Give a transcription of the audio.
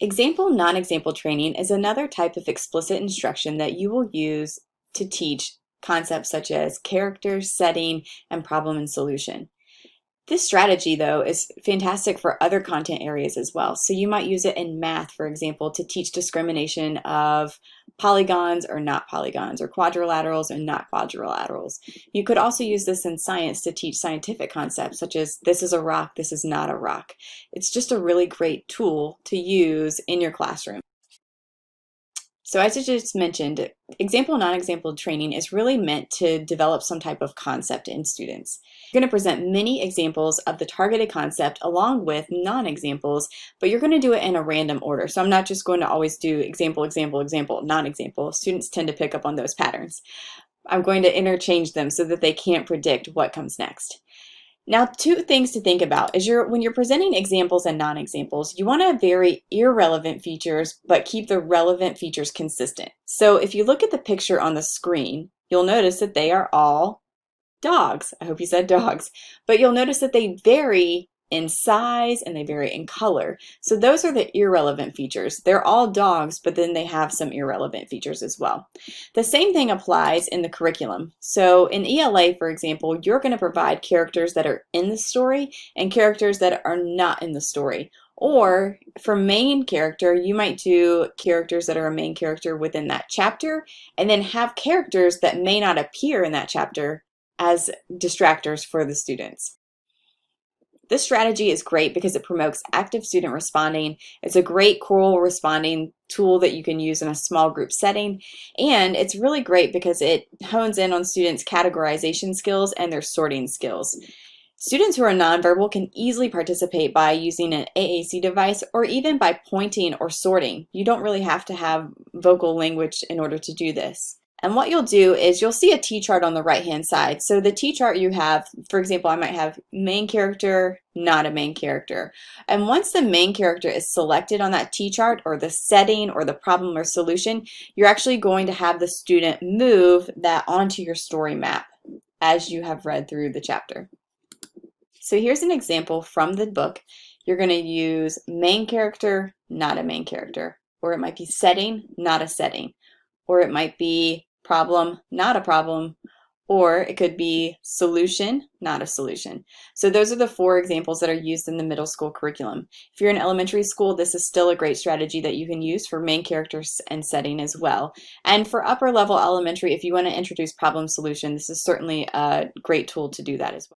Example non-example training is another type of explicit instruction that you will use to teach concepts such as character, setting, and problem and solution. This strategy, though, is fantastic for other content areas as well. So you might use it in math, for example, to teach discrimination of polygons or not polygons, or quadrilaterals or not quadrilaterals. You could also use this in science to teach scientific concepts such as this is a rock, this is not a rock. It's just a really great tool to use in your classroom. So as I just mentioned, example non-example training is really meant to develop some type of concept in students. You're going to present many examples of the targeted concept along with non-examples, but you're going to do it in a random order. So I'm not just going to always do example, example, example, non-example. Students tend to pick up on those patterns. I'm going to interchange them so that they can't predict what comes next. Now, two things to think about is when you're presenting examples and non-examples, you want to vary irrelevant features, but keep the relevant features consistent. So if you look at the picture on the screen, you'll notice that they are all dogs. I hope you said dogs, but you'll notice that they vary in size and they vary in color. So those are the irrelevant features. They're all dogs, but then they have some irrelevant features as well. The same thing applies in the curriculum. So in ELA, for example, you're going to provide characters that are in the story and characters that are not in the story. Or for main character, you might do characters that are a main character within that chapter, and then have characters that may not appear in that chapter as distractors for the students. This strategy is great because it promotes active student responding. It's a great choral responding tool that you can use in a small group setting. And it's really great because it hones in on students' categorization skills and their sorting skills. Students who are nonverbal can easily participate by using an AAC device or even by pointing or sorting. You don't really have to have vocal language in order to do this. And what you'll do is you'll see a T-chart on the right-hand side. So the T-chart you have, for example, I might have main character, not a main character. And once the main character is selected on that T-chart, or the setting or the problem or solution, you're actually going to have the student move that onto your story map as you have read through the chapter. So here's an example from the book. You're going to use main character, not a main character. Or it might be setting, not a setting. Or it might be problem, not a problem, or it could be solution, not a solution. So those are the 4 examples that are used in the middle school curriculum. If you're in elementary school, this is still a great strategy that you can use for main characters and setting as well. And for upper level elementary, if you want to introduce problem solution, this is certainly a great tool to do that as well.